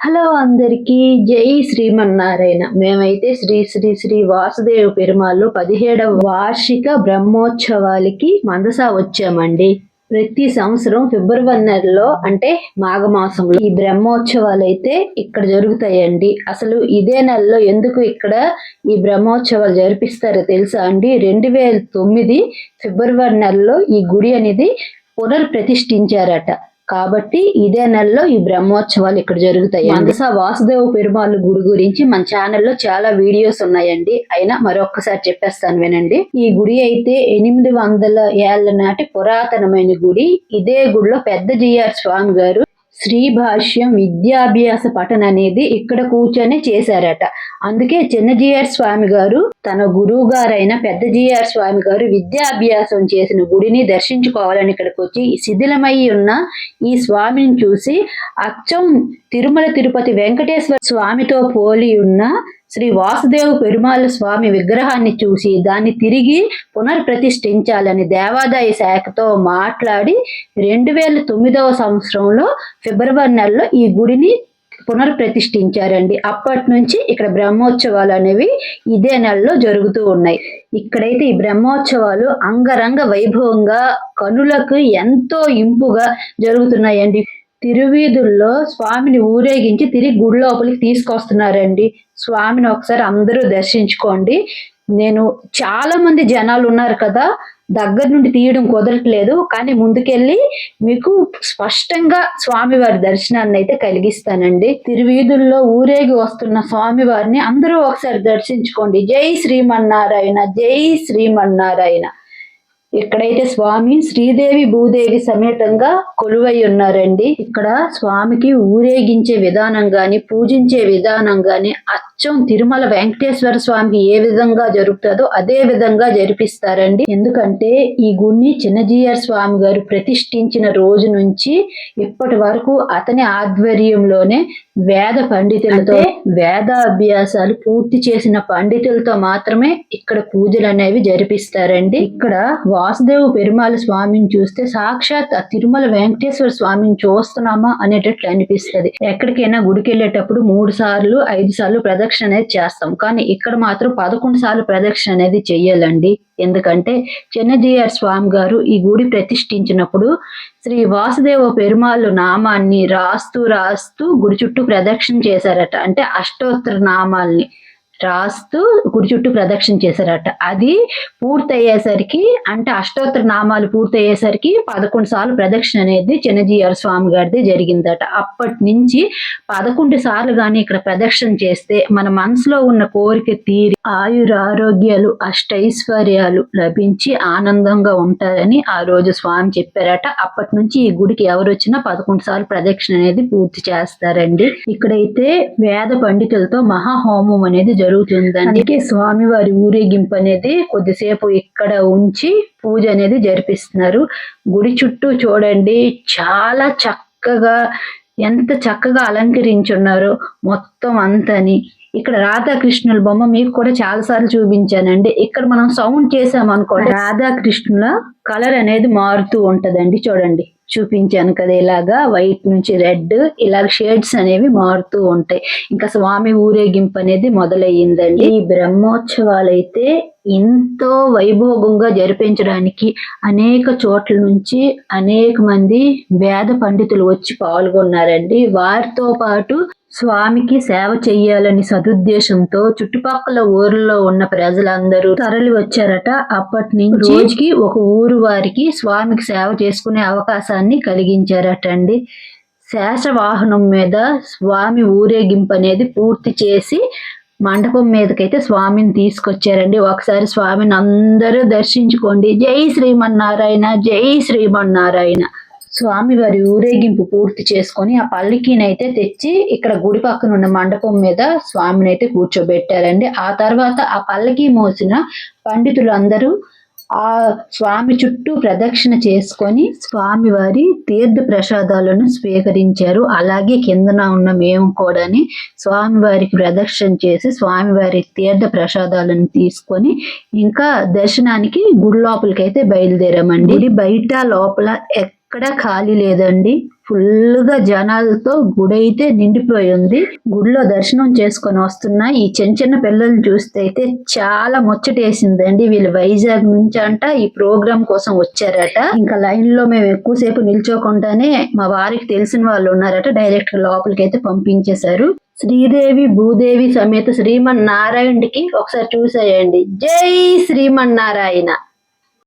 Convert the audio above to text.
Hello అందరికీ జై శ్రీమన్నారాయణ. మేమైతే శ్రీ శ్రీ శ్రీ వాసుదేవ పెరుమాళ్ళు 17వ వార్షిక బ్రహ్మోత్సవాలకి మందస వచ్చామండి. ప్రతి సంవత్సరం ఫిబ్రవరి నెలలో అంటే మాఘమాసంలో ఈ బ్రహ్మోత్సవాలు అయితే ఇక్కడ జరుగుతాయండి. అసలు ఇదే నెలలో ఎందుకు ఇక్కడ ఈ బ్రహ్మోత్సవాలు జరిపిస్తారో తెలుసా అండి? 2009 ఫిబ్రవరి నెలలో ఈ గుడి అనేది పునర్ప్రతిష్ఠించారట. కాబట్టి ఇదే నెలలో ఈ బ్రహ్మోత్సవాలు ఇక్కడ జరుగుతాయి. మందస వాసుదేవ పెరుమాళ్ళు గుడి గురించి మన ఛానల్లో చాలా వీడియోస్ ఉన్నాయండి. అయినా మరొక్కసారి చెప్పేస్తాను వినండి. ఈ గుడి అయితే 800 ఏళ్ల నాటి పురాతనమైన గుడి. ఇదే గుడిలో పెద్ద జిఆర్ స్వామి గారు శ్రీ భాష్యం విద్యాభ్యాస పఠన అనేది ఇక్కడ కూర్చొని చేశారట. అందుకే చిన్న జిఆర్ స్వామి గారు తన గురువు గారైన పెద్ద జిఆర్ స్వామి గారు విద్యాభ్యాసం చేసిన గుడిని దర్శించుకోవాలని ఇక్కడికి వచ్చి శిథిలమై ఉన్న ఈ స్వామిని చూసి అచ్చం తిరుమల తిరుపతి వెంకటేశ్వర స్వామితో పోలి ఉన్న శ్రీ వాసుదేవ పెరుమాళ్ళ స్వామి విగ్రహాన్ని చూసి దాన్ని తిరిగి పునర్ప్రతిష్ఠించాలని దేవాదాయ శాఖతో మాట్లాడి 2009వ సంవత్సరంలో ఫిబ్రవరి నెలలో ఈ గుడిని పునర్ప్రతిష్ఠించారండి. అప్పటి నుంచి ఇక్కడ బ్రహ్మోత్సవాలు అనేవి ఇదే నెలలో జరుగుతూ ఉన్నాయి. ఇక్కడైతే ఈ బ్రహ్మోత్సవాలు అంగరంగ వైభవంగా కనులకు ఎంతో ఇంపుగా జరుగుతున్నాయండి. తిరువీధుల్లో స్వామిని ఊరేగించి తిరిగి గుడి లోపలికి తీసుకొస్తున్నారండి. స్వామిని ఒకసారి అందరూ దర్శించుకోండి. నేను చాలా మంది జనాలు ఉన్నారు కదా, దగ్గర నుండి తీయడం కుదరట్లేదు, కానీ ముందుకెళ్ళి మీకు స్పష్టంగా స్వామివారి దర్శనాన్ని అయితే కలిగిస్తానండి. తిరువీధుల్లో ఊరేగి వస్తున్న స్వామివారిని అందరూ ఒకసారి దర్శించుకోండి. జై శ్రీమన్నారాయణ, జై శ్రీమన్నారాయణ. ఇక్కడైతే స్వామి శ్రీదేవి భూదేవి సమేతంగా కొలువై ఉన్నారండి. ఇక్కడ స్వామికి ఊరేగించే విధానం గాని పూజించే విధానం గాని అచ్చం తిరుమల వెంకటేశ్వర స్వామికి ఏ విధంగా జరుగుతుందో అదే విధంగా జరిపిస్తారండి. ఎందుకంటే ఈ గుడిని చిన్నజీఆర్ స్వామి గారు ప్రతిష్ఠించిన రోజు నుంచి ఇప్పటి వరకు అతని ఆధ్వర్యంలోనే వేద పండితులతో వేదాభ్యాసాలు పూర్తి చేసిన పండితులతో మాత్రమే ఇక్కడ పూజలు అనేవి జరిపిస్తారండి. ఇక్కడ వాసుదేవ పెరుమాళ స్వామిని చూస్తే సాక్షాత్ తిరుమల వెంకటేశ్వర స్వామిని చూస్తున్నామా అనేటట్లు అనిపిస్తుంది. ఎక్కడికైనా గుడికి వెళ్ళేటప్పుడు 3 సార్లు 5 సార్లు ప్రదక్షిణ అనేది చేస్తాం, కానీ ఇక్కడ మాత్రం 11 సార్లు ప్రదక్షిణ అనేది చెయ్యాలండి. ఎందుకంటే చిన్నజీఆర్ స్వామి గారు ఈ గుడి ప్రతిష్ఠించినప్పుడు శ్రీ వాసుదేవ పెరుమాళ్ళు నామాన్ని రాస్తూ గుడి చుట్టూ ప్రదక్షిణ చేశారట. అంటే అష్టోత్తర నామాల్ని రాస్తూ గుడి చుట్టూ ప్రదక్షిణ చేశారట. అది పూర్తయ్యేసరికి అంటే అష్టోత్తర నామాలు పూర్తయ్యేసరికి 11 సార్లు ప్రదక్షిణ అనేది చిన్నజీఆర్ స్వామి గారిది జరిగిందట. అప్పటి నుంచి 11 సార్లు కానీ ఇక్కడ ప్రదక్షిణ చేస్తే మన మనసులో ఉన్న కోరిక తీరి ఆయురారోగ్యాలు అష్టైశ్వర్యాలు లభించి ఆనందంగా ఉంటారని ఆ రోజు స్వామి చెప్పారట. అప్పటి నుంచి ఈ గుడికి ఎవరు వచ్చినా 11 సార్లు ప్రదక్షిణ అనేది పూర్తి చేస్తారండి. ఇక్కడైతే వేద పండితులతో మహాహోమం అనేది జరుగుతుందండి. అందుకే స్వామివారి ఊరేగింపు అనేది కొద్దిసేపు ఇక్కడ ఉంచి పూజ అనేది జరిపిస్తున్నారు. గుడి చుట్టూ చూడండి, చాలా చక్కగా ఎంత చక్కగా అలంకరించున్నారో మొత్తం అంతని. ఇక్కడ రాధాకృష్ణుల బొమ్మ మీకు కూడా చాలా సార్లు చూపించానండి. ఇక్కడ మనం సౌండ్ చేసామనుకోండి రాధాకృష్ణుల కలర్ అనేది మారుతూ ఉంటదండి. చూడండి, చూపించాను కదా, ఇలాగా వైట్ నుంచి రెడ్ ఇలాగ షేడ్స్ అనేవి మారుతూ ఉంటాయి. ఇంకా స్వామి ఊరేగింపు అనేది మొదలయ్యిందండి. ఈ బ్రహ్మోత్సవాలు అయితే ఎంతో వైభోగంగా జరిపించడానికి అనేక చోట్ల నుంచి అనేక మంది వేద పండితులు వచ్చి పాల్గొన్నారండి. వారితో పాటు స్వామికి సేవ చెయ్యాలని సదుద్దేశంతో చుట్టుపక్కల ఊర్లో ఉన్న ప్రజలందరూ తరలి వచ్చారట. అప్పటి నుంచి రోజుకి ఒక ఊరు వారికి స్వామికి సేవ చేసుకునే అవకాశాన్ని కలిగించారట అండి. శేషవాహనం మీద స్వామి ఊరేగింపు అనేది పూర్తి చేసి మండపం మీదకైతే స్వామిని తీసుకొచ్చారండి. ఒకసారి స్వామిని అందరూ దర్శించుకోండి. జై శ్రీమన్నారాయణ, జై శ్రీమన్నారాయణ. స్వామి వారి ఊరేగింపు పూర్తి చేసుకొని ఆ పల్లకీని అయితే తెచ్చి ఇక్కడ గుడి పక్కన ఉన్న మండపం మీద స్వామిని అయితే కూర్చోబెట్టారండి. ఆ తర్వాత ఆ పల్లకీ మోసిన పండితులందరూ ఆ స్వామి చుట్టూ ప్రదక్షిణ చేసుకొని స్వామివారి తీర్థ ప్రసాదాలను స్వీకరించారు. అలాగే కిందన ఉన్న మేము కూడా స్వామివారికి ప్రదక్షిణ చేసి స్వామివారి తీర్థ ప్రసాదాలను తీసుకొని ఇంకా దర్శనానికి గుడి లోపలికి అయితే బయలుదేరామండి. గుడి బయట లోపల ఎక్కడ ఖాళీ లేదండి. ఫుల్గా జనాలతో గుడి అయితే నిండిపోయి ఉంది. గుడిలో దర్శనం చేసుకొని వస్తున్న ఈ చిన్న చిన్న పిల్లల్ని చూస్తే అయితే చాలా ముచ్చటేసిందండి. వీళ్ళు వైజాగ్ నుంచి అంట ఈ ప్రోగ్రామ్ కోసం వచ్చారట. ఇంకా లైన్ లో మేము ఎక్కువసేపు నిల్చోకుండానే మా వారికి తెలిసిన వాళ్ళు ఉన్నారట, డైరెక్ట్ గా లోపలికి అయితే పంపించేశారు. శ్రీదేవి భూదేవి సమేత శ్రీమన్నారాయణుడికి ఒకసారి చూసేయండి. జై శ్రీమన్నారాయణ.